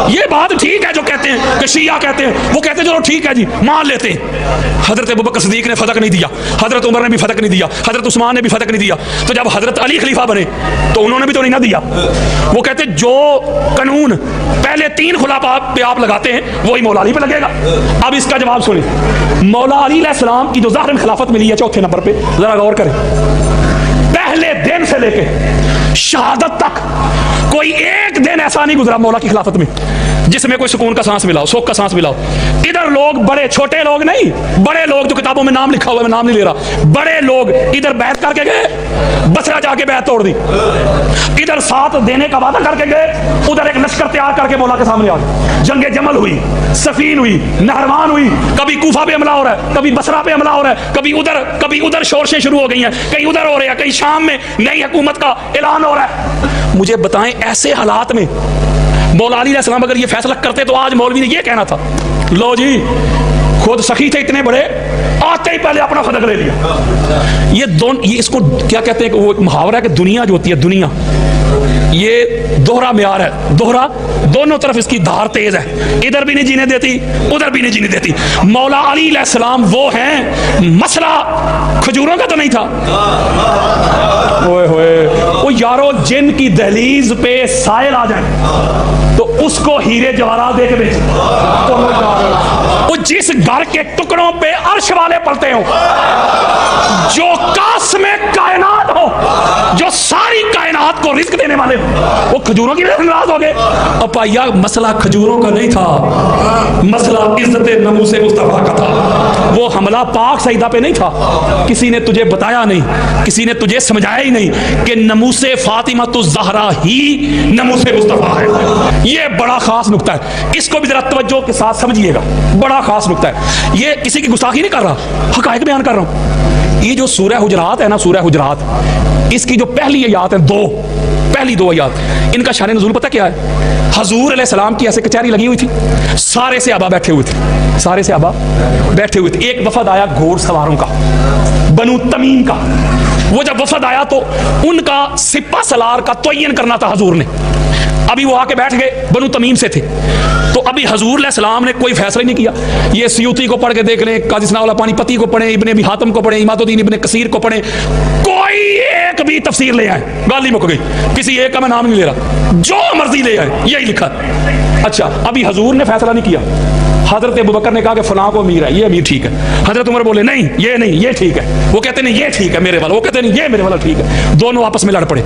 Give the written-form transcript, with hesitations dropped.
یہ بات ٹھیک ہے جو کہتے ہیں کہ شیعہ کہتے ہیں، وہ کہتے ہیں چلو ٹھیک ہے جی مان لیتے ہیں، حضرت ابوبکر صدیق نے فتق نہیں دیا، حضرت عمر نے بھی فتق نہیں دیا، حضرت عثمان نے بھی فتق نہیں دیا، تو جب حضرت علی خلیفہ بنے تو انہوں نے بھی تو نہیں نہ دیا۔ وہ کہتے ہیں جو قانون پہلے 3 خلفاء پہ آپ لگاتے ہیں وہی مولا علی پہ لگے گا۔ اب اس کا جواب سنیں، مولا علی علیہ السلام کی جو ظاہراً خلافت ملی ہے 4تھے نمبر پہ، ذرا غور کریں، پہلے دن سے لے کے شہادت تک کوئی ایک دن ایسا نہیں گزرا مولا کی خلافت میں جس میں کوئی سکون کا سانس ملا ہو، سوکھ کا سانس ملا ہو۔ ادھر لوگ بڑے، چھوٹے لوگ نہیں، بڑے لوگ جو کتابوں میں نام لکھا ہوا ہے، میں نام نہیں لے رہا، بڑے لوگ ادھر بیعت کر کے گئے، بصرہ جا کے بیعت توڑ دی، ادھر ساتھ دینے کا وعدہ کر کے گئے، ادھر ایک لشکر تیار کر کے مولا کے سامنے آ گئے۔ جنگ جمل ہوئی، صفین ہوئی، نہروان ہوئی، کبھی کوفہ پہ حملہ ہو رہا ہے، کبھی بصرہ پہ حملہ ہو رہا ہے، کبھی ادھر شورشیں شروع ہو گئی ہیں، کہیں ادھر ہو رہے ہیں، کہیں شام میں نئی حکومت کا اعلان ہو رہا ہے۔ مجھے بتائیں ایسے حالات میں مولا علی علیہ السلام اگر یہ فیصلہ کرتے تو آج مولوی نے یہ کہنا تھا، لو جی خود سخی تھے اتنے بڑے، آتے ہی پہلے اپنا فتق لے لیا۔ یہ اس کو کیا کہتے ہیں کہ وہ محاورہ ہے کہ دنیا جو ہوتی ہے، دنیا یہ دوہرا معیار ہے، دوہرا، دونوں طرف اس کی دھار تیز ہے، ادھر بھی نہیں جینے دیتی، ادھر بھی نہیں جینے دیتی۔ مولا علی علیہ السلام وہ ہیں، مسئلہ کھجوروں کا تو نہیں تھا، اوئے ہوئے وہ یارو جن کی دہلیز پہ سائل آ جائیں تو اس کو ہیرے جواہرات دے کے بیچ، وہ جس گھر کے ٹکڑوں پہ عرش والے پلتے ہوں، جو قاسم کائنات ہو، جو ساری کائنات کو رزق دینے والے ہوں، وہ کھجوروں کی وجہ سے ناراض ہو گئے۔ اپا مسئلہ کھجوروں کا نہیں تھا، مسئلہ عزت ناموس مصطفیٰ کا تھا۔ وہ حملہ پاک سیدہ پہ نہیں تھا، کسی نے تجھے بتایا نہیں، کسی نے تجھے سمجھایا ہی نہیں کہ ناموس فاطمہ الزہرا ہی ناموس مصطفیٰ ہے۔ یہ بڑا خاص نکتہ ہے، اس کو بھی ذرا توجہ کے ساتھ سمجھیے گا، بڑا خاص نکتہ ہے۔ یہ کسی کی گستاخی نہیں کر رہا، حقائق بیان کر رہا ہوں۔ یہ جو سورہ حجرات ہے نا، سورہ حجرات، اس کی جو پہلی آیات ہیں، پہلی 2 آیات، ان کا شان نزول پتہ کیا ہے؟ حضور علیہ السلام کی ایسے کچہری لگی ہوئی تھی، سارے صحابہ بیٹھے ہوئے تھے، سارے صحابہ بیٹھے ہوئے تھے، ایک وفد آیا گھوڑ سواروں کا، بنو تمیم کا۔ وہ جب وفد آیا تو ان کا سپہ سالار کا تعین کرنا تھا حضور نے، ابھی وہ آ کے بیٹھ گئے، بنو تمیم سے تھے، تو ابھی حضور علیہ السلام نے کوئی فیصلہ نہیں کیا۔ یہ سیوطی کو پڑھ کے دیکھ لیں، قاضی ثناء اللہ پانی پتی کو پڑھیں، ابن ابی حاتم کو پڑھیں، اماد الدین ابن کثیر کو پڑھیں، کوئی ایک بھی تفسیر لے آئے، گالی مک گئی، کسی ایک کا میں نام نہیں لے رہا، جو مرضی لے آئے، یہی لکھا۔ اچھا ابھی حضور نے فیصلہ نہیں کیا، حضرت ابوبکر نے کہا کہ فلاں کو امیر ہے، یہ امیر ٹھیک ہے، حضرت عمر بولے نہیں یہ ٹھیک ہے، وہ کہتے نہیں یہ ٹھیک ہے میرے والا، وہ کہتے نہیں یہ میرے والا ٹھیک ہے، دونوں آپس میں لڑ پڑے۔